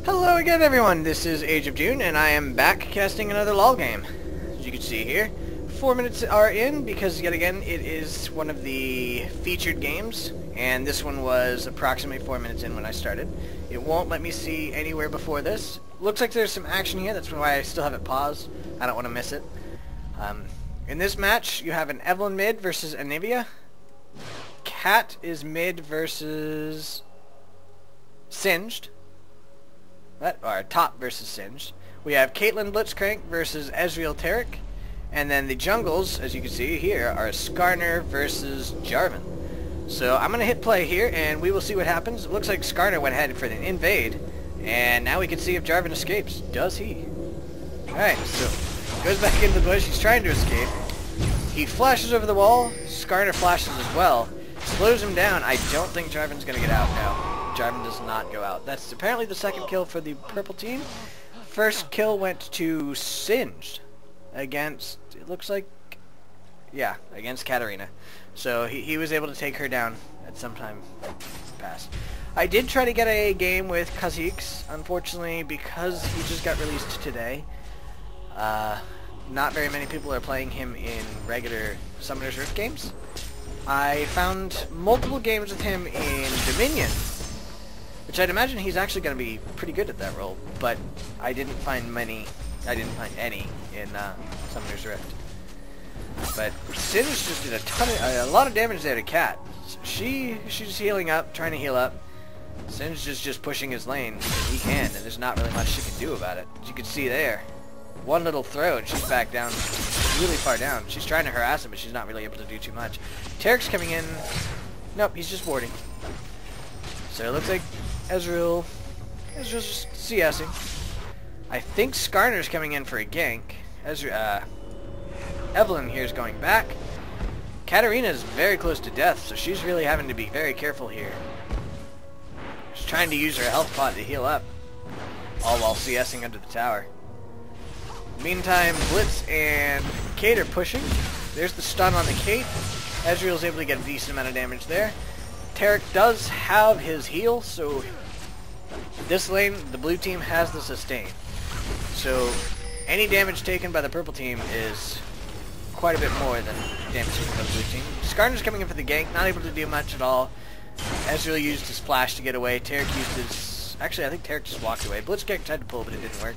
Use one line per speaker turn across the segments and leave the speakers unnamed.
Hello again everyone, this is Age of June and I am back casting another LOL game. As you can see here, 4 minutes are in because yet again it is one of the featured games and this one was approximately 4 minutes in when I started. It won't let me see anywhere before this. Looks like there's some action here, that's why I still have it paused. I don't want to miss it. In this match you have an Evelyn mid versus Anivia. Cat is mid versus Singed. Or top versus Singed. We have Caitlyn Blitzcrank versus Ezreal Taric. And then the jungles, as you can see here, are Skarner versus Jarvan. So I'm going to hit play here and we will see what happens. It looks like Skarner went ahead for the invade. And now we can see if Jarvan escapes. Does he? Alright, so goes back into the bush. He's trying to escape. He flashes over the wall. Skarner flashes as well. Slows him down. I don't think Jarvan's going to get out now. Jarvan does not go out. That's apparently the second kill for the purple team. First kill went to Singed against, it looks like, yeah, against Katarina. So he was able to take her down at some time past. I did try to get a game with Kha'Zix, unfortunately, because he just got released today. Not very many people are playing him in regular Summoner's Rift games. I found multiple games with him in Dominion, which I'd imagine he's actually going to be pretty good at that role, but I didn't find any in Summoner's Rift. But Singed just did a lot of damage there to Cat. So she's healing up, trying to heal up. Singed is just pushing his lane because he can, and there's not really much she can do about it. As you can see there, one little throw and she's back down, really far down. She's trying to harass him, but she's not really able to do too much. Taric's coming in. Nope, he's just warding. So it looks like Ezreal's just CSing. I think Skarner's coming in for a gank. Evelyn here is going back. Katarina is very close to death, so she's really having to be very careful here. She's trying to use her health pot to heal up, all while CSing under the tower. Meantime, Blitz and Kate are pushing. There's the stun on the Kate. Ezreal's able to get a decent amount of damage there. Taric does have his heal, so this lane, the blue team has the sustain. So any damage taken by the purple team is quite a bit more than damage taken by the blue team. Skarner's coming in for the gank, not able to do much at all. Ezreal used his flash to get away. Taric used his... Actually, I think Taric just walked away. Blitzcrank tried to pull, but it didn't work.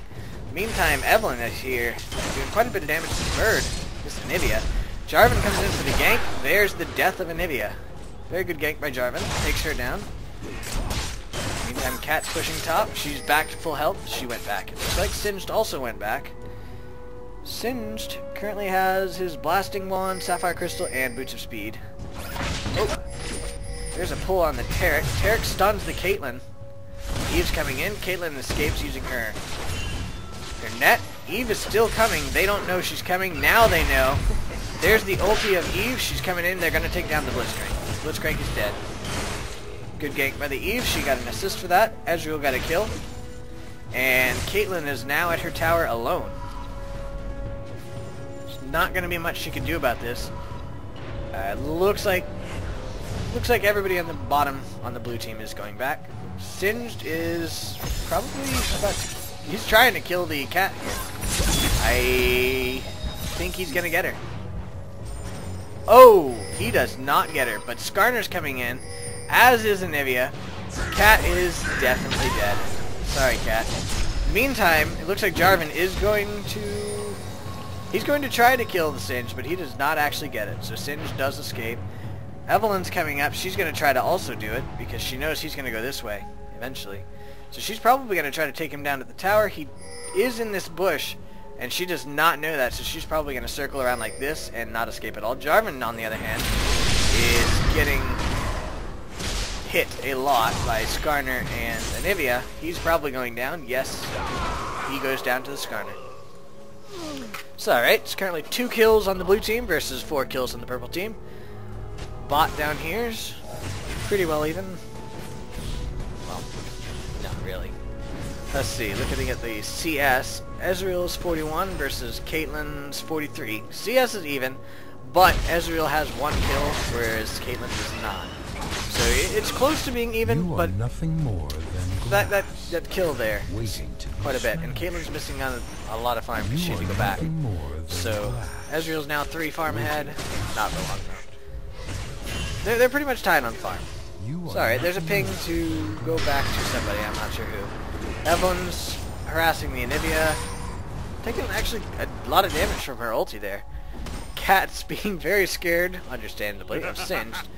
Meantime, Evelyn is here, doing quite a bit of damage to the bird. This is Anivia. Jarvan comes in for the gank. There's the death of Anivia. Very good gank by Jarvan. Takes her down. Meantime, Cat's pushing top. She's back to full health. She went back. It looks like Singed also went back. Singed currently has his Blasting Wand, Sapphire Crystal, and Boots of Speed. Oh! There's a pull on the Taric. Taric stuns the Caitlyn. Eve's coming in. Caitlyn escapes using her net. Eve is still coming. They don't know she's coming. Now they know. There's the ulti of Eve. She's coming in. They're going to take down the Blitzcrank. Blitzcrank is dead. Good gank by the Eve. She got an assist for that. Ezreal got a kill. And Caitlyn is now at her tower alone. There's not going to be much she can do about this. Looks like everybody on the bottom on the blue team is going back. Singed is probably about to... He's trying to kill the cat here. I think he's going to get her. Oh, he does not get her, but Skarner's coming in, as is Anivia. Cat is definitely dead. Sorry, Cat. Meantime, it looks like Jarvan is going to... He's going to try to kill the Singed, but he does not actually get it, so Singed does escape. Evelyn's coming up. She's going to try to also do it, because she knows he's going to go this way, eventually. So she's probably going to try to take him down to the tower. He is in this bush, and she does not know that, so she's probably going to circle around like this and not escape at all. Jarvan, on the other hand, is getting hit a lot by Skarner and Anivia. He's probably going down. Yes, he goes down to the Skarner. So, alright, it's currently 2 kills on the blue team versus 4 kills on the purple team. Bot down here's pretty well even. Well, not really. Let's see, looking at the CS, Ezreal's 41 versus Caitlyn's 43. CS is even, but Ezreal has 1 kill, whereas Caitlyn does not. So it's close to being even, but
nothing more than
that kill there quite a bit. And Caitlyn's missing on a lot of farm because she had to go back. So Ezreal's now 3 farm ahead. Not for long though. They're pretty much tied on farm. Sorry, there's a ping to go back to somebody. I'm not sure who. Evelyn's harassing the Anivia. Taking actually a lot of damage from her ulti there. Cat's being very scared, understandably, of Singed.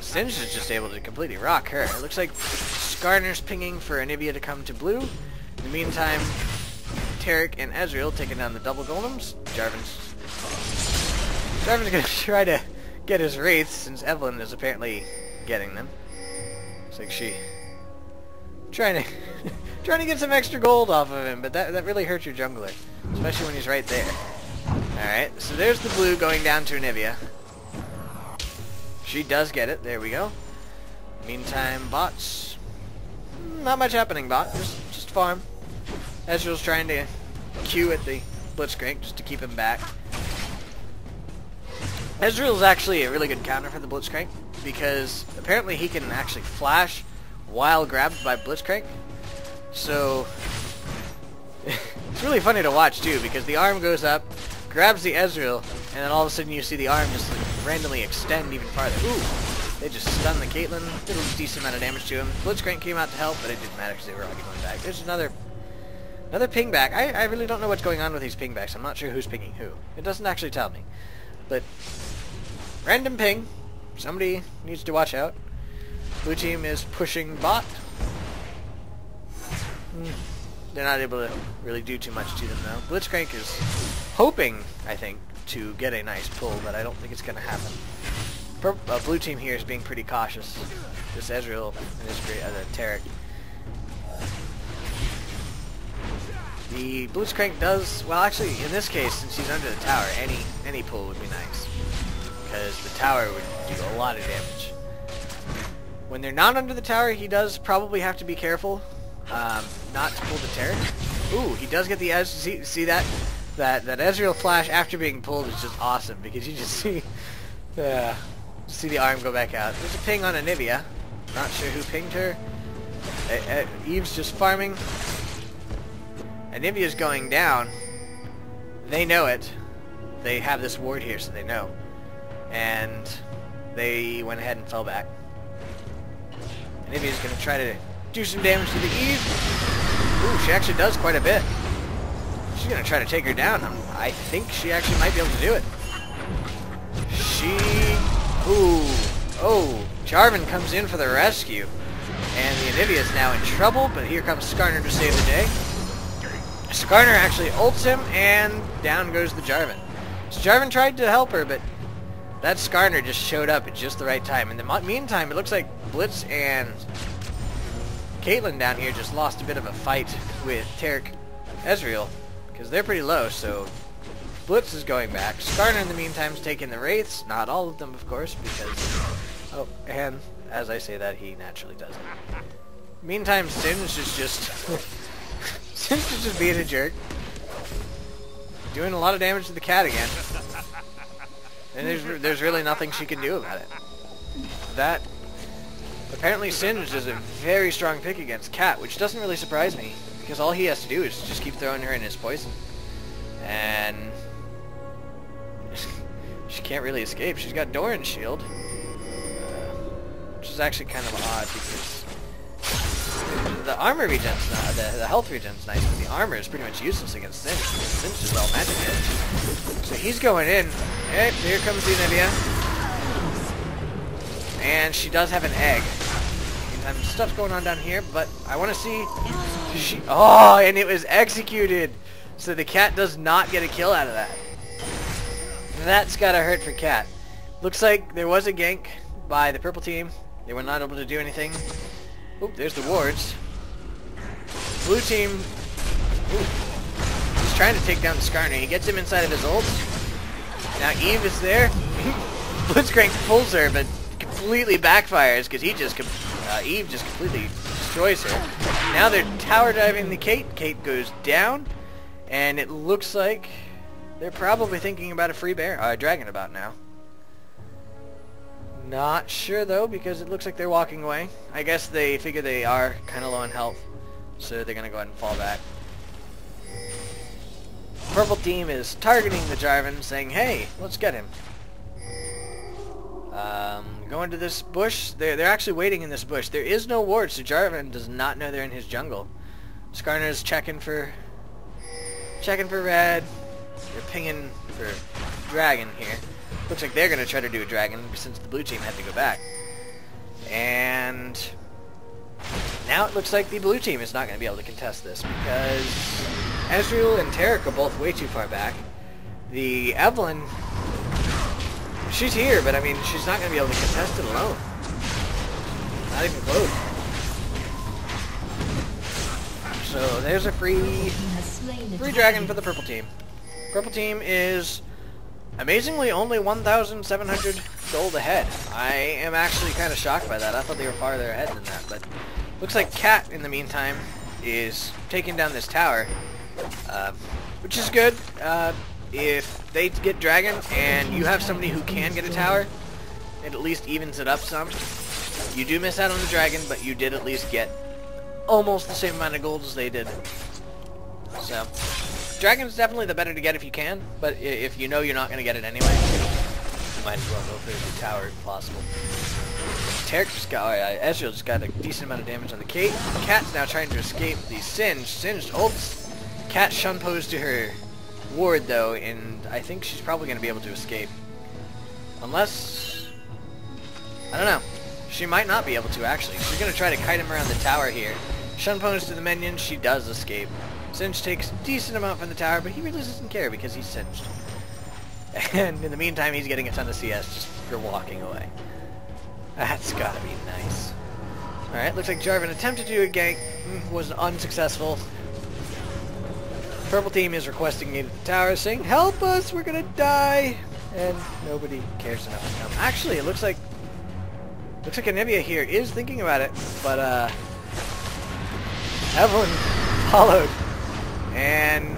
Singed is just able to completely rock her. It looks like Skarner's pinging for Anivia to come to blue. In the meantime, Taric and Ezreal taking down the double golems. Jarvan's going to try to get his wraiths since Evelyn is apparently getting them. Looks like she trying to get some extra gold off of him, but that really hurts your jungler, especially when he's right there. Alright, so there's the blue going down to Anivia. She does get it. There we go. Meantime, bots. Not much happening, bot. Just farm. Ezreal's trying to Q at the Blitzcrank just to keep him back. Ezreal's actually a really good counter for the Blitzcrank because apparently he can actually flash while grabbed by Blitzcrank. So it's really funny to watch too because the arm goes up, grabs the Ezreal, and then all of a sudden you see the arm just like randomly extend even farther. Ooh! They just stunned the Caitlyn, did a decent amount of damage to him. Blitzcrank came out to help, but it didn't matter because they were already going back. There's another ping back. I really don't know what's going on with these ping backs. I'm not sure who's pinging who. It doesn't actually tell me. But random ping. Somebody needs to watch out. Blue team is pushing bot. They're not able to really do too much to them though. Blitzcrank is hoping, I think, to get a nice pull, but I don't think it's going to happen. Blue team here is being pretty cautious. This Ezreal and this Taric. The Blitzcrank does, well actually in this case, since he's under the tower, any pull would be nice. Because the tower would do a lot of damage. When they're not under the tower, he does probably have to be careful not to pull the Taric. Ooh, he does get the edge. See that Ezreal flash after being pulled is just awesome because you just see the arm go back out. There's a ping on Anivia. Not sure who pinged her. Eve's just farming. Anivia's going down. They know it. They have this ward here, so they know. And they went ahead and fell back. Anivia's going to try to do some damage to the Eve. Ooh, she actually does quite a bit. She's going to try to take her down. I think she actually might be able to do it. Ooh. Oh, Jarvan comes in for the rescue. And the Anivia is now in trouble, but here comes Skarner to save the day. Skarner actually ults him, and down goes the Jarvan. So Jarvan tried to help her, but that Skarner just showed up at just the right time. In the meantime, it looks like Blitz and Caitlyn down here just lost a bit of a fight with Taric Ezreal, because they're pretty low, so Blitz is going back. Skarner in the meantime is taking the Wraiths, not all of them of course, because, oh, and as I say that, he naturally doesn't. Meantime, Singed is just Singed is just being a jerk. Doing a lot of damage to the cat again. And there's really nothing she can do about it. That apparently Singed is a very strong pick against Cat, which doesn't really surprise me, because all he has to do is just keep throwing her in his poison. And she can't really escape. She's got Doran's shield, which is actually kind of odd because the armor regen's not, the health regen's nice, but the armor is pretty much useless against Singed. Singed is all magic hit. So he's going in. Hey, here comes the Anivia. And she does have an egg. Meantime, stuff's going on down here, but I want to see... Oh, and it was executed! So the cat does not get a kill out of that. That's gotta hurt for Cat. Looks like there was a gank by the purple team. They were not able to do anything. Oop, there's the wards. Blue team... Ooh. He's trying to take down the Skarner. He gets him inside of his ult. Now Eve is there. Blitzcrank pulls her, but completely backfires because Eve just completely destroys her. Now they're tower diving the Kate. Kate goes down, and it looks like they're probably thinking about a free bear, dragon about now. Not sure though, because it looks like they're walking away. I guess they figure they are kind of low in health, so they're going to go ahead and fall back. Purple team is targeting the Jarvan, saying, hey, let's get him. Go into this bush. They're actually waiting in this bush. There is no ward, so Jarvan does not know they're in his jungle. Skarner's checking for red. They're pinging for dragon here. Looks like they're going to try to do a dragon since the blue team had to go back. And now it looks like the blue team is not going to be able to contest this because Ezreal and Taric are both way too far back. The Evelynn, she's here, but I mean, she's not going to be able to contest it alone. Not even close. So there's a free dragon for the purple team. Purple team is amazingly only 1,700 gold ahead. I am actually kind of shocked by that. I thought they were farther ahead than that, but looks like Cat in the meantime is taking down this tower, which is good. If they get dragon and you have somebody who can get a tower, it at least evens it up some. You do miss out on the dragon, but you did at least get almost the same amount of gold as they did. So dragon's definitely the better to get if you can, but if you know you're not going to get it anyway, you might as well go for the tower if possible. Taric just got, Ezreal just got a decent amount of damage on the Kate. Cat's now trying to escape the Singed. Singed ults. Cat shun pose to her ward though, and I think she's probably going to be able to escape. Unless, I don't know. She might not be able to actually. She's going to try to kite him around the tower here. Shun pose to the minion. She does escape. Singed takes a decent amount from the tower, but he really doesn't care because he's Singed. And in the meantime, he's getting a ton of CS just for walking away. That's gotta be nice. Alright, looks like Jarvan attempted to do a gank, was unsuccessful. Purple team is requesting aid at the tower, saying, help us, we're gonna die! And nobody cares enough to come. Actually, it looks like Anivia here is thinking about it, but Evelynn followed. And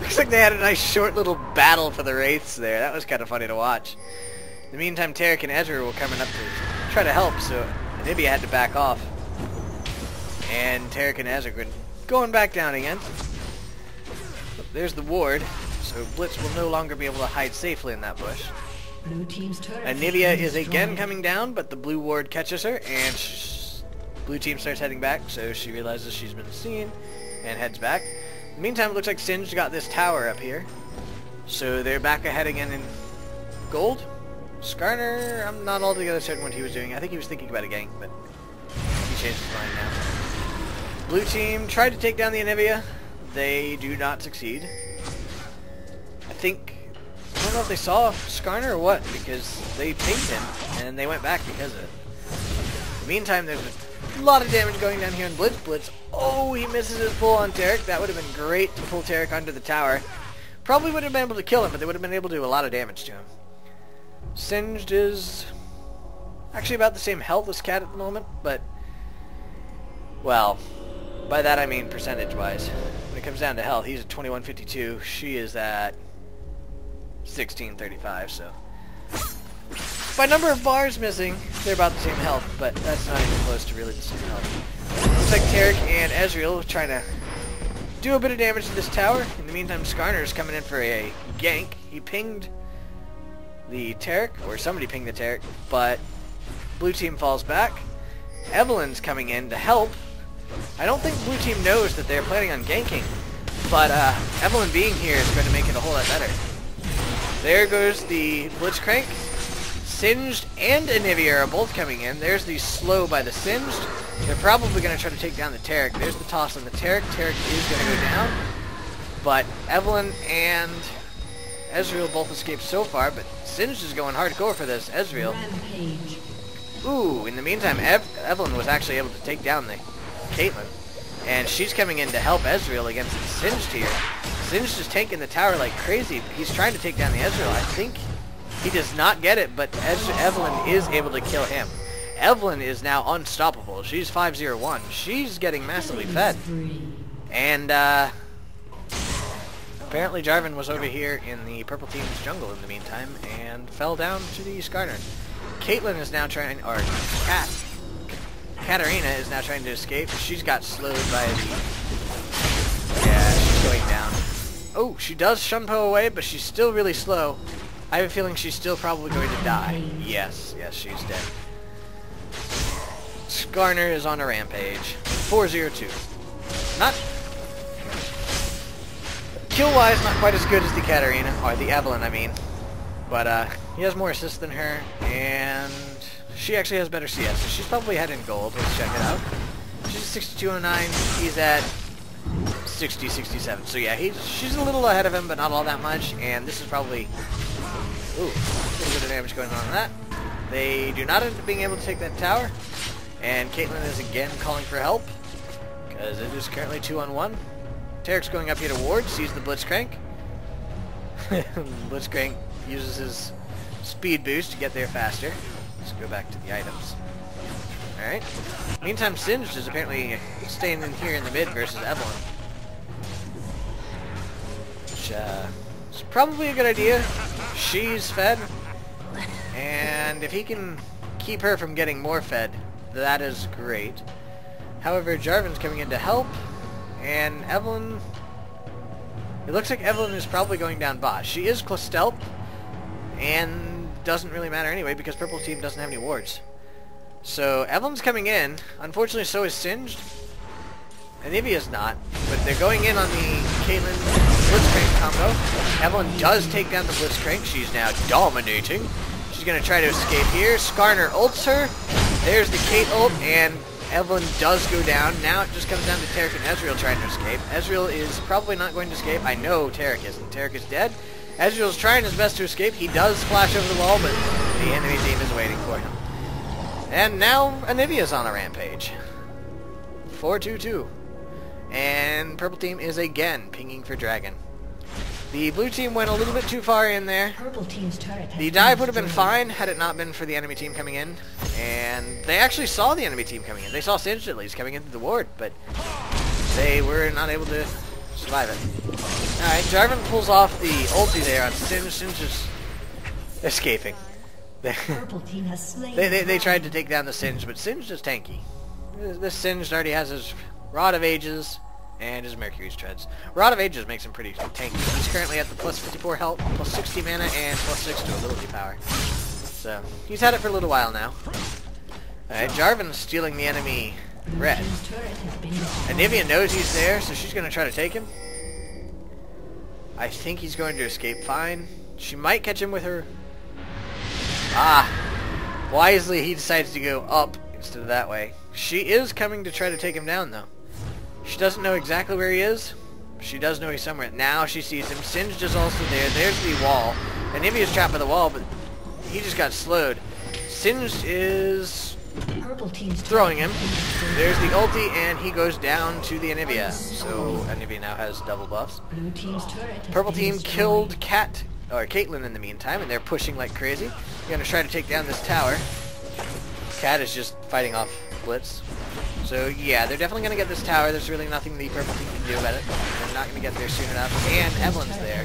looks like they had a nice short little battle for the Wraiths there. That was kind of funny to watch. In the meantime, Taric and Ezreal were coming up to try to help, so Anivia had to back off. And Taric and Ezreal are going back down again. There's the ward, so Blitz will no longer be able to hide safely in that bush.
Blue team's turret.
Anivia is again coming down, but the blue ward catches her, and blue team starts heading back, so she realizes she's been seen and heads back. In the meantime, it looks like Singed got this tower up here, so they're back ahead again in gold. Skarner, I'm not altogether certain what he was doing. I think he was thinking about a gank, but he changed his mind now. Blue team tried to take down the Anivia. They do not succeed. I don't know if they saw Skarner or what, because they pinged him, and they went back because of it. In the meantime, there's a lot of damage going down here in Blitz. Blitz, oh, he misses his pull on Taric. That would have been great to pull Taric under the tower. Probably would have been able to kill him, but they would have been able to do a lot of damage to him. Singed is actually about the same health as Cat at the moment, but, well, by that I mean percentage-wise. When it comes down to health, he's at 2152. She is at 1635, so by number of bars missing, they're about the same health, but that's not even close to really the same health. Looks like Taric and Ezreal trying to do a bit of damage to this tower. In the meantime, Skarner is coming in for a gank. He pinged the Taric, or somebody pinged the Taric, but blue team falls back. Evelynn's coming in to help. I don't think blue team knows that they're planning on ganking, but Evelynn being here is going to make it a whole lot better. There goes the Blitzcrank. Singed and Anivia are both coming in. There's the slow by the Singed. They're probably going to try to take down the Taric. There's the toss on the Taric. Taric is going to go down. But Evelynn and Ezreal both escaped so far, but Singed is going hardcore for this Ezreal.
Rampage.
Ooh, in the meantime, Evelynn was actually able to take down the Caitlyn. And she's coming in to help Ezreal against the Singed here. Singed is taking the tower like crazy. He's trying to take down the Ezreal. I think he does not get it, but Evelynn is able to kill him. Evelynn is now unstoppable. She's 501. She's getting massively fed. And Apparently Jarvan was over here in the purple team's jungle in the meantime and fell down to the Skarner. Caitlyn is now trying, or Katarina is now trying to escape. She's got slowed by the... Yeah, she's going down. Oh, she does Shunpo away, but she's still really slow. I have a feeling she's still probably going to die. Yes, she's dead. Skarner is on a rampage. 4-0-2. Not... Kill-wise, not quite as good as the Katarina, or the Evelynn, I mean. But, he has more assists than her, and she actually has better CS, so she's probably ahead in gold. Let's check it out. She's 62-09, he's at 60-67. So yeah, she's a little ahead of him, but not all that much, and this is probably... Ooh, a little bit of damage going on that. They do not end up being able to take that tower, and Caitlyn is again calling for help, because it is currently 2-on-1. Tarek's going up here to ward, sees the Blitzcrank. Blitzcrank uses his speed boost to get there faster. Let's go back to the items. Alright. Meantime, Singed is apparently staying in here in the mid versus Evelynn. Which, is probably a good idea. She's fed. And if he can keep her from getting more fed, that is great. However, Jarvan's coming in to help. And Evelynn... It looks like Evelynn is probably going down bot. She is stealth, and doesn't really matter anyway because purple team doesn't have any wards. So Evelynn's coming in. Unfortunately, so is Singed. Anivia's not, but they're going in on the Caitlyn Blitzcrank combo. Evelynn does take down the Blitzcrank. She's now dominating. She's going to try to escape here. Skarner ults her. There's the Kate ult, and Evelynn does go down. Now it just comes down to Tarik and Ezreal trying to escape. Ezreal is probably not going to escape. I know Tarik isn't. Tarik is dead. Ezreal's trying his best to escape. He does flash over the wall, but the enemy team is waiting for him. And now Anivia's on a rampage. 4-2-2. And purple team is again pinging for Dragon. The blue team went a little bit too far in there.
Purple team's turret has
The dive would have been fine had it not been for the enemy team coming in. And they actually saw the enemy team coming in. They saw Singed at least coming into the ward, but they were not able to survive it. Alright, Jarvan pulls off the ulti there on Singed. Singed is escaping.
Purple team has slain.
They tried to take down the Singed, but Singed is tanky. This Singed already has his Rod of Ages and his Mercury's Treads. Rod of Ages makes him pretty tanky. He's currently at the plus 54 health, plus 60 mana, and plus 6 to ability power. So, he's had it for a little while now. Alright, Jarvan's stealing the enemy red. Anivia knows he's there, so she's going to try to take him. I think he's going to escape fine. She might catch him with her... Ah! Wisely, he decides to go up instead of that way. She is coming to try to take him down, though. She doesn't know exactly where he is. She does know he's somewhere. Now she sees him. Singed is also there. There's the wall. Anivia's trapped by the wall, but he just got slowed. Singed is throwing him. There's the ulti, and he goes down to the Anivia. So Anivia now has double buffs. Purple team killed Caitlyn in the meantime, and they're pushing like crazy. They're going to try to take down this tower. Cat is just fighting off Blitz. So yeah, they're definitely going to get this tower. There's really nothing the purple team can do about it. They're not going to get there soon enough. And Evelynn's there,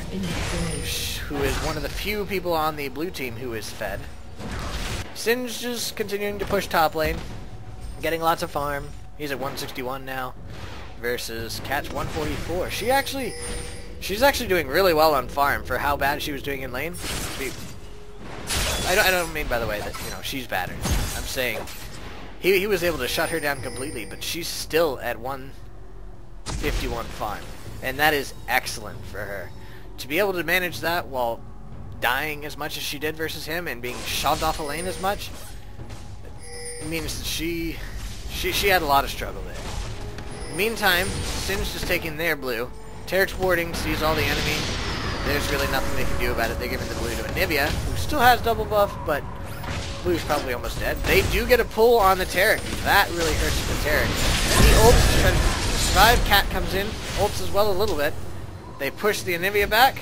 who is one of the few people on the blue team who is fed. Singed just continuing to push top lane, getting lots of farm. He's at 161 now, versus Cat's 144. She's actually doing really well on farm for how bad she was doing in lane. I don't mean, by the way, that she's bad. I'm saying he was able to shut her down completely, but she's still at 151 farm, and that is excellent for her. To be able to manage that while dying as much as she did versus him and being shoved off a lane as much, it means that she had a lot of struggle there. Meantime, Singed is taking their blue. Tarik's warding, sees all the enemy. There's really nothing they can do about it. They're giving the blue to Anivia, who still has double buff, but blue's probably almost dead. They do get a pull on the Tarik. That really hurts the Tarik. He ults to try to survive. Cat comes in, ults as well a little bit. They push the Anivia back.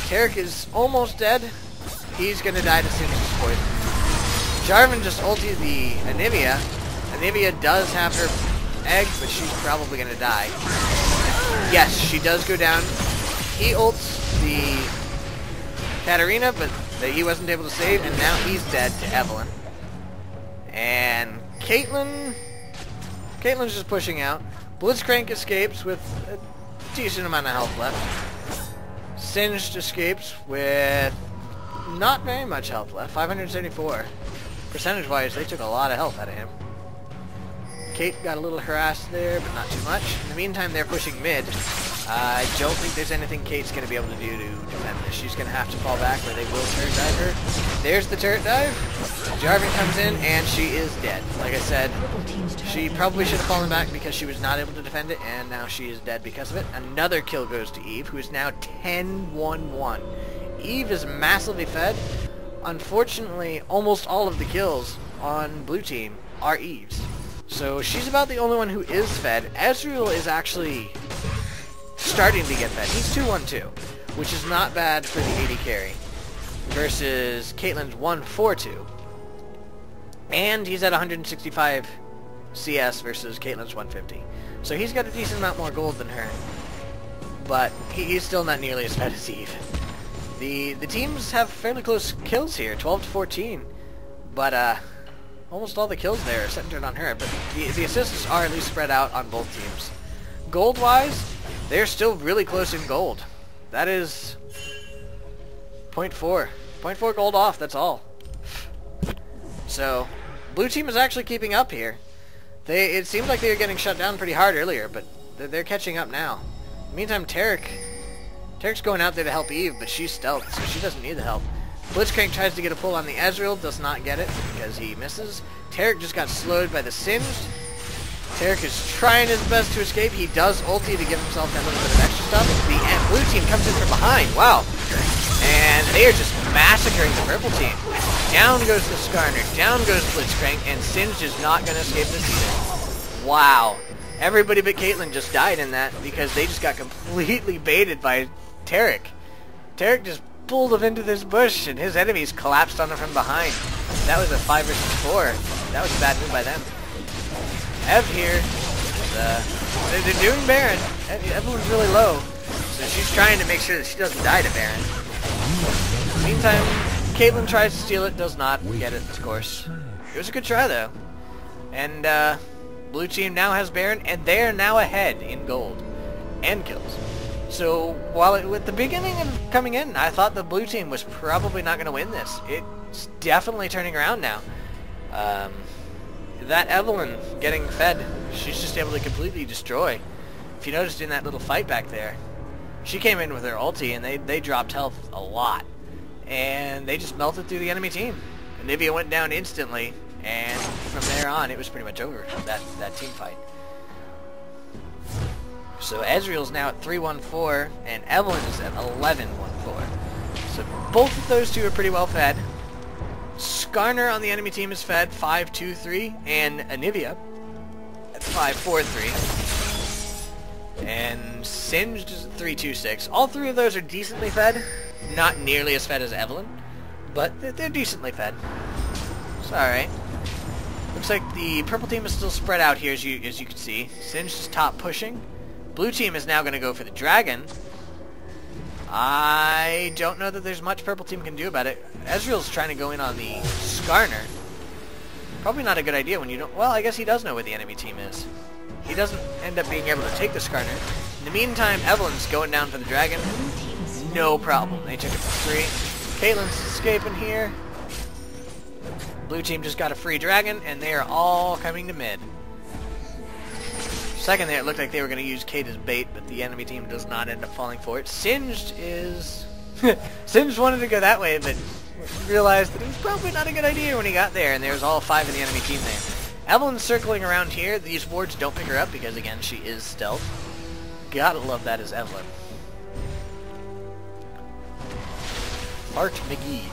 Tarik is almost dead. He's going to die to Singed's poison. Jarvan just ulted the Anivia. Anivia does have her egg, but she's probably going to die. Yes, she does go down. he ults the Katarina, but he wasn't able to save, and now he's dead to Evelyn. And Caitlyn's just pushing out. Blitzcrank escapes with a decent amount of health left. Singed escapes with not very much health left, 574. Percentage-wise, they took a lot of health out of him. Kate got a little harassed there, but not too much. In the meantime, they're pushing mid. I don't think there's anything Kate's going to be able to do to defend this. She's going to have to fall back, where they will turret dive her. There's the turret dive. Jarvan comes in, and she is dead. Like I said, she probably should have fallen back because she was not able to defend it, and now she is dead because of it. Another kill goes to Eve, who is now 10-1-1. Eve is massively fed. Unfortunately, almost all of the kills on blue team are Eve's. So she's about the only one who is fed. Ezreal is actually starting to get fed. He's 2-1-2, which is not bad for the AD carry, versus Caitlyn's 1-4-2. And he's at 165 CS versus Caitlyn's 150. So he's got a decent amount more gold than her, but he's still not nearly as fed as Eve. The teams have fairly close kills here, 12-14, but almost all the kills there are centered on her, but the assists are at least spread out on both teams. Gold-wise, they're still really close in gold. That is 0.4. 0.4 gold off, that's all. So, blue team is actually keeping up here. It seemed like they were getting shut down pretty hard earlier, but they're catching up now. Meantime, Tarek's going out there to help Eve, but she's stealth, so she doesn't need the help. Blitzcrank tries to get a pull on the Ezreal, does not get it because he misses. Tarek just got slowed by the Singed. Tarek is trying his best to escape. He does ulti to give himself that little bit of extra stuff. The blue team comes in from behind. Wow. And they are just massacring the purple team. Down goes the Skarner, down goes Blitzcrank, and Singed is not going to escape this either. Wow. Everybody but Caitlyn just died in that because they just got completely baited by Tarek. Tarek just pulled him into this bush, and his enemies collapsed on him from behind. That was a 5 versus 4. That was a bad move by them. Ev here, they're doing Baron. Evelyn's really low, so she's trying to make sure that she doesn't die to Baron. Meantime, Caitlyn tries to steal it, does not get it, of course. It was a good try, though. And blue team now has Baron, and they're now ahead in gold and kills. So, while at the beginning of coming in, I thought the blue team was probably not going to win this. It's definitely turning around now. That Evelyn getting fed, she's just able to completely destroy. If you noticed in that little fight back there, she came in with her ulti, and they dropped health a lot. And they just melted through the enemy team. Anivia went down instantly, and from there on, it was pretty much over, that team fight. So Ezreal's now at 3-1-4, and Evelyn is at 11-1-4. So both of those two are pretty well fed. Skarner on the enemy team is fed 5-2-3, and Anivia at 5-4-3. And Singed is at 3-2-6. All three of those are decently fed. Not nearly as fed as Evelyn, but they're decently fed. It's alright. Looks like the purple team is still spread out here, as you can see. Singed is top pushing. Blue team is now going to go for the dragon. I don't know that there's much purple team can do about it. Ezreal's trying to go in on the Skarner. Probably not a good idea when you don't... Well, I guess he does know where the enemy team is. He doesn't end up being able to take the Skarner. In the meantime, Evelyn's going down for the dragon. No problem. They took it for free. Caitlyn's escaping here. Blue team just got a free dragon, and they are all coming to mid. Second there, it looked like they were going to use Kate as bait, but the enemy team does not end up falling for it. Singed is... Singed wanted to go that way, but realized that it was probably not a good idea when he got there, and there's all 5 of the enemy team there. Evelyn's circling around here. These wards don't pick her up because, again, she is stealth. Gotta love that as Evelyn. Art McGee.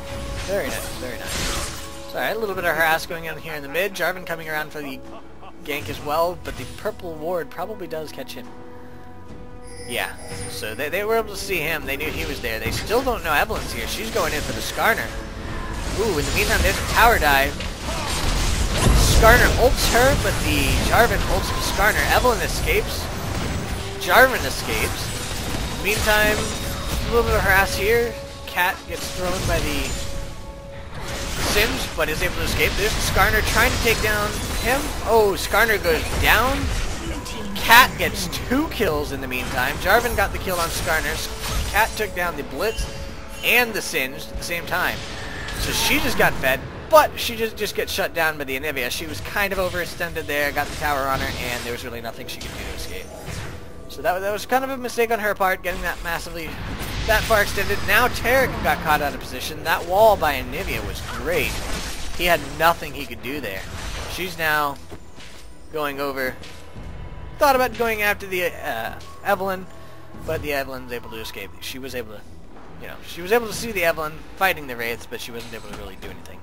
Very nice, very nice. Alright, a little bit of harass going on here in the mid. Jarvan coming around for the gank as well, but the purple ward probably does catch him. Yeah, so they were able to see him. They knew he was there. They still don't know Evelyn's here. She's going in for the Skarner. Ooh, in the meantime, there's a tower dive. Skarner ults her, but the Jarvan ults the Skarner. Evelyn escapes. Jarvan escapes. Meantime, a little bit of harass here. Cat gets thrown by the Singe, but is able to escape. There's Skarner trying to take down him. Oh, Skarner goes down. Cat gets 2 kills in the meantime. Jarvan got the kill on Skarner. Cat took down the Blitz and the Singe at the same time. So she just got fed, but she just gets shut down by the Anivia. She was kind of overextended there, got the tower on her, and there was really nothing she could do to escape. So that was kind of a mistake on her part, getting that that far extended. Now Tarek got caught out of position. That wall by Anivia was great. He had nothing he could do there. She's now going over. Thought about going after the Evelyn, but the Evelyn's able to escape. She was able to, she was able to see the Evelyn fighting the Wraiths, but she wasn't able to really do anything.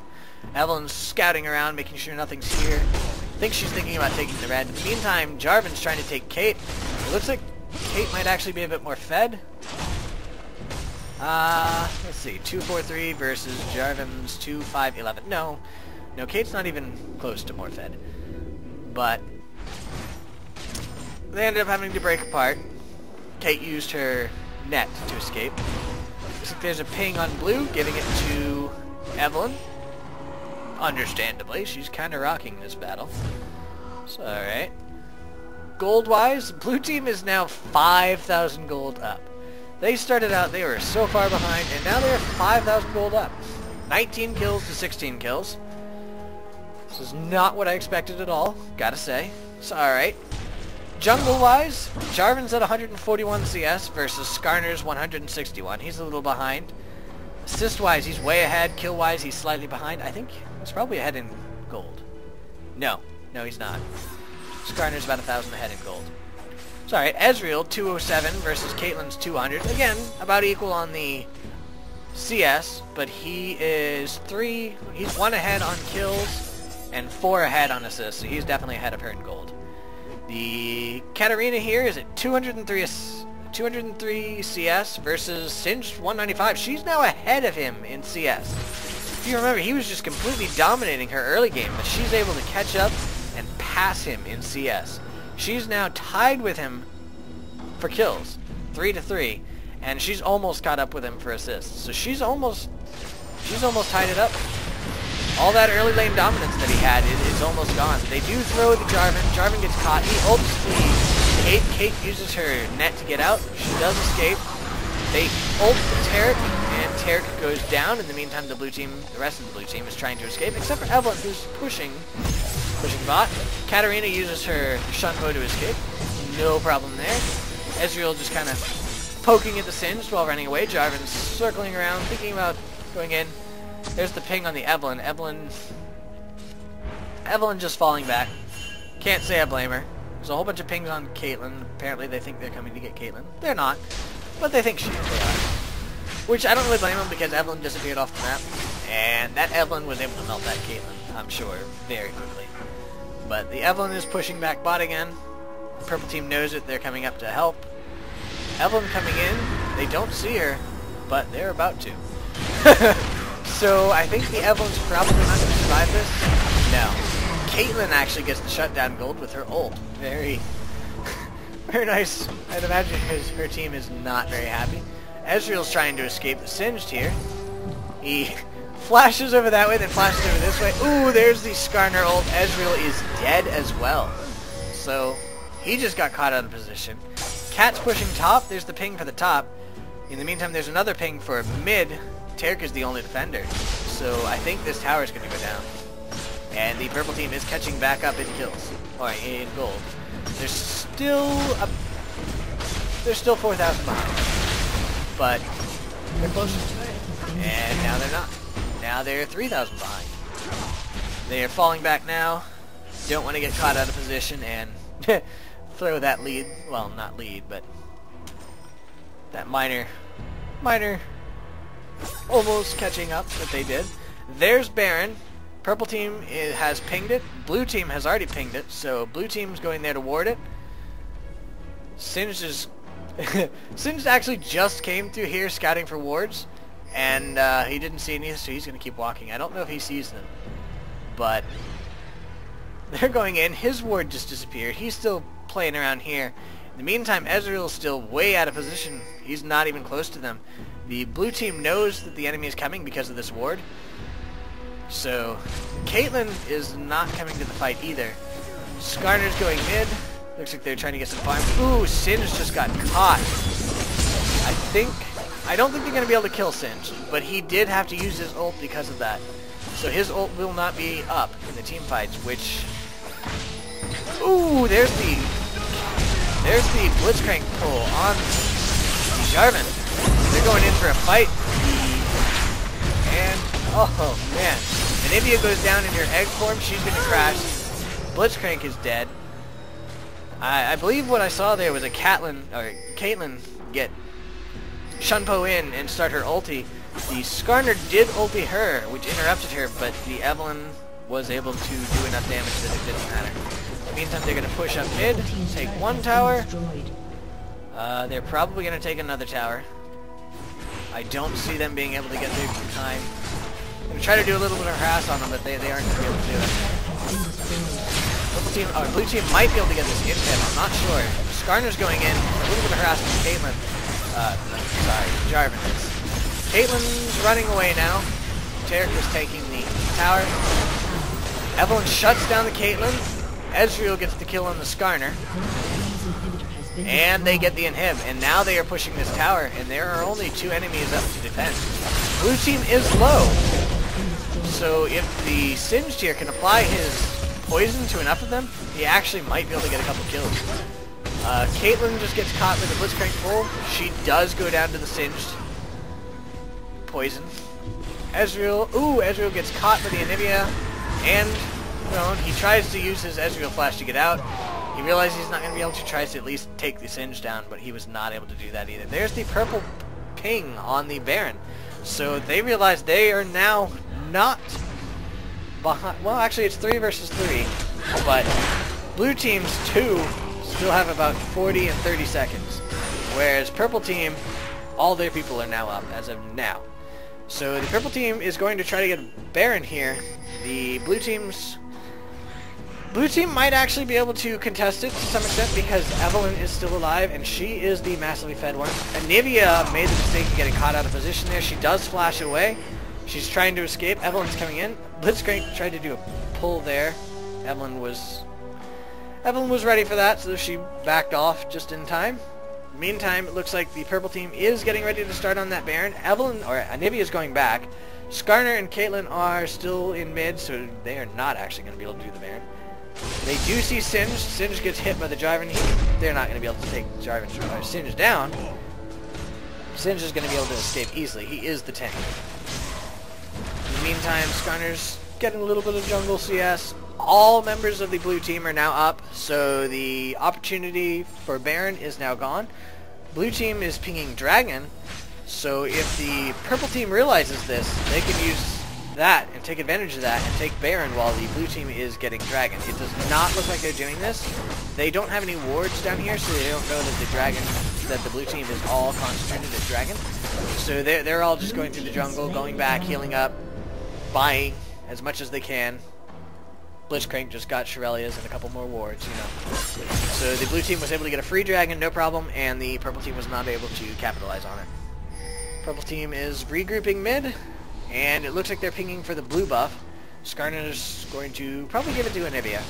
Evelyn's scouting around, making sure nothing's here. I think she's thinking about taking the red. In the meantime, Jarvan's trying to take Kate. It looks like Kate might actually be a bit more fed. Let's see, 2-4-3 versus Jarvan's 2-5-11. No, Kate's not even close to more fed. But they ended up having to break apart. Kate used her net to escape. Looks like there's a ping on blue, giving it to Evelyn. Understandably, she's kind of rocking this battle. So, alright. Gold-wise, blue team is now 5,000 gold up. They started out, they were so far behind, and now they're 5,000 gold up. 19 kills to 16 kills. This is not what I expected at all, gotta say. So, alright. Jungle-wise, Jarvan's at 141 CS versus Skarner's 161. He's a little behind. Assist-wise, he's way ahead. Kill-wise, he's slightly behind. I think he's probably ahead in gold. No, he's not. Skarner's about 1,000 ahead in gold. Sorry, Ezreal, 207 versus Caitlyn's 200. Again, about equal on the CS, but he's 1 ahead on kills and 4 ahead on assists, so he's definitely ahead of her in gold. The Katarina here is at 203 CS versus Singe 195. She's now ahead of him in CS. If you remember, he was just completely dominating her early game, but she's able to catch up and pass him in CS. She's now tied with him for kills, 3-3, and she's almost caught up with him for assists. So she's almost tied it up. All that early lane dominance that he had is almost gone. They do throw the Jarvan. Jarvan gets caught. He ults the Kate. Kate uses her net to get out. She does escape. They ult the Tarek, and Tarek goes down. In the meantime, the rest of the blue team is trying to escape, except for Evelyn, who's pushing bot. Katarina uses her Shunpo to escape. No problem there. Ezreal just kind of poking at the Singe while running away. Jarvan's circling around, thinking about going in. There's the ping on the Evelyn. Evelyn just falling back. Can't say I blame her. There's a whole bunch of pings on Caitlyn. Apparently they think they're coming to get Caitlyn. They're not, but they think they are. Which I don't really blame them, because Evelyn disappeared off the map, and that Evelyn was able to melt that Caitlyn, I'm sure, very quickly. But the Evelyn is pushing back bot again. The purple team knows it. They're coming up to help. Evelyn coming in. They don't see her, but they're about to. So I think the Evelyn's probably not going to survive this. No. Caitlyn actually gets the shutdown gold with her ult. Very, very nice. I'd imagine her team is not very happy. Ezreal's trying to escape the Singed here. He flashes over that way, then flashes over this way. Ooh, there's the Skarner ult. Ezreal is dead as well. So he just got caught out of position. Cat's pushing top. There's the ping for the top. In the meantime, there's another ping for mid. Tarek is the only defender, so I think this tower is going to go down. And the purple team is catching back up in kills, or in gold. There's still 4,000 behind, but they're closer. And now they're not. Now they're 3,000 behind. They are falling back now. Don't want to get caught out of position and throw that lead. Well, not lead, but that minor almost catching up that they did. There's Baron. Purple team has pinged it. Blue team has already pinged it, so blue team's going there to ward it. Singed actually just came through here scouting for wards, and he didn't see any, so he's going to keep walking. I don't know if he sees them, but they're going in. His ward just disappeared. He's still playing around here. In the meantime, Ezreal's still way out of position. He's not even close to them. The blue team knows that the enemy is coming because of this ward. So, Caitlyn is not coming to the fight either. Skarner's going mid. Looks like they're trying to get some farm. Ooh, Singe just got caught. I don't think they're going to be able to kill Singe, but he did have to use his ult because of that. So his ult will not be up in the team fights, which... Ooh, there's the Blitzcrank pull on Jarvan. They're going in for a fight. And, oh man. Anivia goes down in her egg form. She's going to crash. Blitzcrank is dead. I believe what I saw there was a Caitlyn get Shunpo in and start her ulti. The Skarner did ulti her, which interrupted her, but the Evelynn was able to do enough damage that it didn't matter. In the meantime, they're going to push up mid, take one tower. They're probably going to take another tower. I don't see them being able to get there in time. I'm going to try to do a little bit of harass on them, but they aren't going to be able to do it. Blue team might be able to get this in him, I'm not sure. Skarner's going in, a little bit of harassment from Caitlyn. Sorry, Jarvan is. Caitlyn's running away now. Taric is taking the tower. Evelynn shuts down the Caitlyn. Ezreal gets the kill on the Skarner. And they get the inhib. And now they are pushing this tower. And there are only 2 enemies up to defend. Blue team is low. So if the Singed here can apply his poison to enough of them, he actually might be able to get a couple kills. Caitlyn just gets caught with a Blitzcrank pull. She does go down to the Singed poison. Ezreal gets caught with the Anivia, and he tries to use his Ezreal flash to get out. He realizes he's not going to be able to, tries to at least take the Singe down, but he was not able to do that either. There's the purple ping on the Baron. So they realize they are now not behind. Well, actually it's 3 versus 3, but blue team's 2 still have about 40 and 30 seconds, whereas purple team, all their people are now up as of now. So the purple team is going to try to get Baron here. The blue team might actually be able to contest it to some extent because Evelynn is still alive and she is the massively fed one. Anivia made the mistake of getting caught out of position there. She does flash away. She's trying to escape. Evelynn's coming in. Blitzcrank tried to do a pull there. Evelynn was ready for that, so she backed off just in time. Meantime, it looks like the purple team is getting ready to start on that Baron. Anivia is going back. Skarner and Caitlyn are still in mid, so they are not actually going to be able to do the Baron. They do see Singe. Singe gets hit by the Jarvan. They're not going to be able to take Singe down. Singe is going to be able to escape easily. He is the tank. In the meantime, Skarner's getting a little bit of jungle CS. All members of the blue team are now up, so the opportunity for Baron is now gone. Blue team is pinging Dragon, so if the purple team realizes this, they can use that and take advantage of that and take Baron while the blue team is getting Dragon. It does not look like they're doing this. They don't have any wards down here, so they don't know that the blue team is all concentrated at Dragon. So they're all just going through the jungle, going back, healing up, buying as much as they can. Blitzcrank just got Shurelya's and a couple more wards, So the blue team was able to get a free Dragon, no problem, and the purple team was not able to capitalize on it. Purple team is regrouping mid, and it looks like they're pinging for the blue buff. Skarner's going to probably give it to Anivia.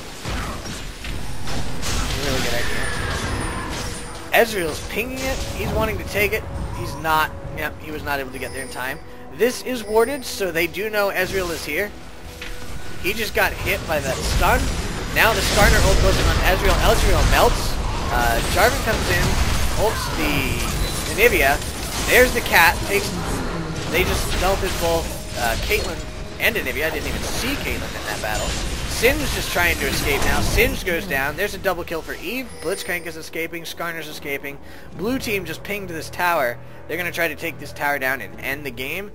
Really good idea. Ezreal's pinging it. He's wanting to take it. He's not. Yep, he was not able to get there in time. This is warded, so they do know Ezreal is here. He just got hit by that stun. Now the Skarner ult goes in on Ezreal. Ezreal melts. Jarvan comes in, ults the Anivia. There's the cat. They just melted both Caitlyn and Anivia. I didn't even see Caitlyn in that battle. Singe just trying to escape now. Singe goes down. There's a double kill for Eve. Blitzcrank is escaping. Skarner's escaping. Blue team just pinged this tower. They're going to try to take this tower down and end the game.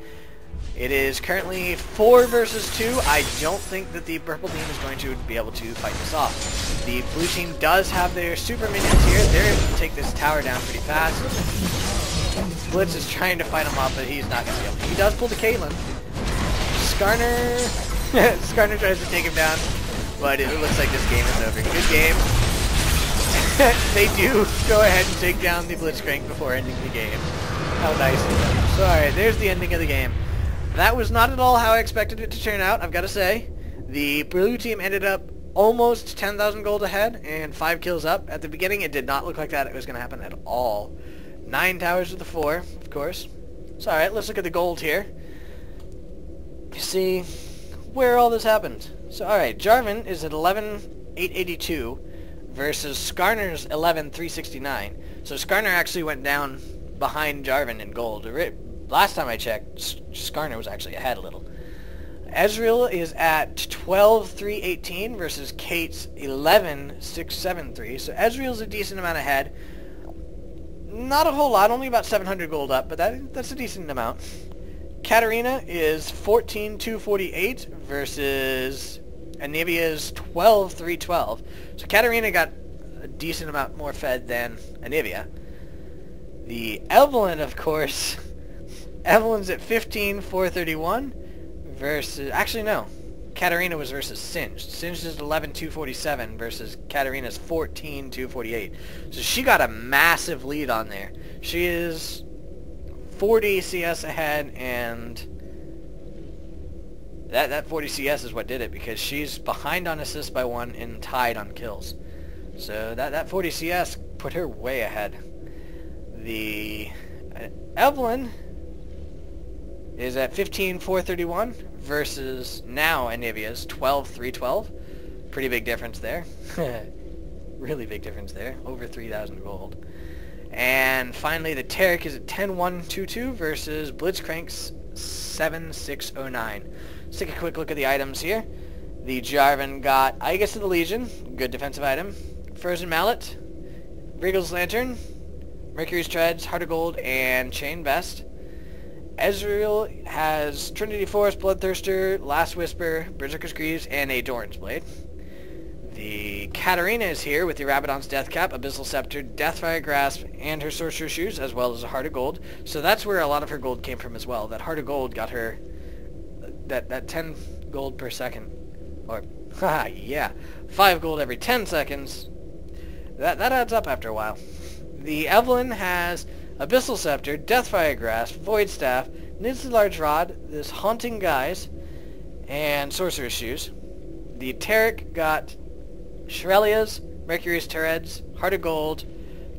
It is currently 4 versus 2. I don't think that the purple team is going to be able to fight this off. The blue team does have their super minions here. They're able to take this tower down pretty fast. Blitz is trying to fight him off, but he's not going to be able to. He does pull the Caitlyn. Skarner tries to take him down, but it looks like this game is over. Good game. they do go ahead and take down the Blitzcrank before ending the game. How nice of them. So alright, there's the ending of the game. That was not at all how I expected it to turn out, I've got to say. The blue team ended up almost 10,000 gold ahead and 5 kills up. At the beginning it did not look like that it was going to happen at all. 9 towers to the 4, of course. So alright, let's look at the gold here. See where all this happened. So alright, Jarvan is at 11,882 versus Skarner's 11,369. So Skarner actually went down behind Jarvan in gold. Last time I checked, Skarner was actually ahead a little. Ezreal is at 12,318 versus Kate's 11,673. So Ezreal's a decent amount ahead. Not a whole lot, only about 700 gold up, but that's a decent amount. Katarina is 14,248 versus Anivia's 12,312. So Katarina got a decent amount more fed than Anivia. The Evelyn, of course, Evelyn's at 15,431 versus... Actually, no. Katarina was versus Singed. Singed is 11,247 versus Katarina's 14,248. So she got a massive lead on there. She is 40 CS ahead, and that 40 CS is what did it, because she's behind on assists by 1 and tied on kills. So that 40 CS put her way ahead. The Evelyn is at 15,431 versus now Anivia's 12,312. Pretty big difference there. Really big difference there. Over 3,000 gold. And finally, the Taric is at 10,122 versus Blitzcrank's 7,609. Let's take a quick look at the items here. The Jarvan got Aegis of the Legion, good defensive item. Frozen Mallet, Regal's Lantern, Mercury's Treads, Heart of Gold, and Chain Vest. Ezreal has Trinity Force, Bloodthirster, Last Whisper, Berserker's Greaves, and a Doran's Blade. The Katarina is here with the Rabadon's Death Cap, Abyssal Scepter, Deathfire Grasp, and her Sorcerer's Shoes, as well as a Heart of Gold. So that's where a lot of her gold came from as well. That Heart of Gold got her that 10 gold per second. Or, haha, yeah, 5 gold every 10 seconds. That adds up after a while. The Evelyn has Abyssal Scepter, Deathfire Grasp, Void Staff, Nid's Large Rod, this Haunting Guise, and Sorcerer's Shoes. The Taric got Shurelya's, Mercury's Turrets, Heart of Gold,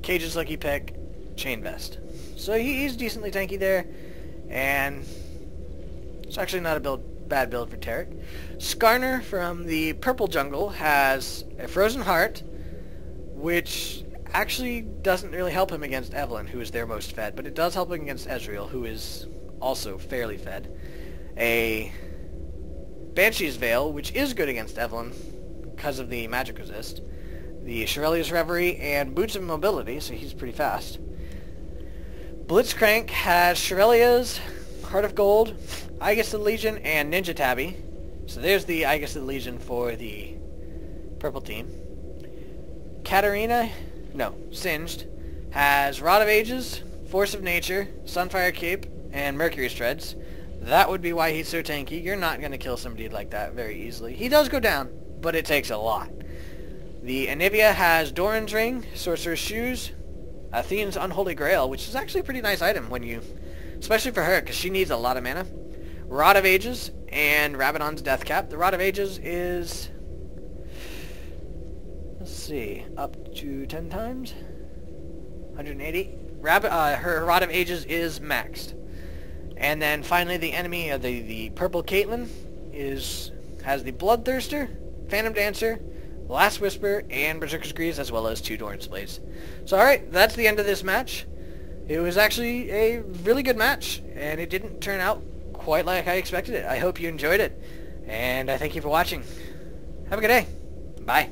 Cage's Lucky Pick, Chain Vest. So he's decently tanky there, and it's actually not a bad build for Taric. Skarner from the Purple Jungle has a Frozen Heart, which actually doesn't really help him against Evelyn, who is their most fed, but it does help him against Ezreal, who is also fairly fed. A Banshee's Veil, which is good against Evelyn because of the magic resist. The Shurelya's Reverie and Boots of Mobility, so he's pretty fast. Blitzcrank has Shurelya's Heart of Gold, Aegis of the Legion, and Ninja Tabby. So there's the Aegis of the Legion for the purple team. Katarina, no, Singed, has Rod of Ages, Force of Nature, Sunfire Cape, and Mercury's Treads. That would be why he's so tanky. You're not going to kill somebody like that very easily. He does go down, but it takes a lot. The Anivia has Doran's Ring, Sorcerer's Shoes, Athene's Unholy Grail, which is actually a pretty nice item when you, especially for her, because she needs a lot of mana. Rod of Ages, and Rabadon's Death Cap. The Rod of Ages is, let's see, up to 10 times? 180? Her Rod of Ages is maxed. And then finally the enemy, the purple Caitlyn, has the Bloodthirster, Phantom Dancer, Last Whisper, and Berserker's Greaves, as well as 2 Doran's Blades. So alright, that's the end of this match. It was actually a really good match, and it didn't turn out quite like I expected it. I hope you enjoyed it, and I thank you for watching. Have a good day. Bye.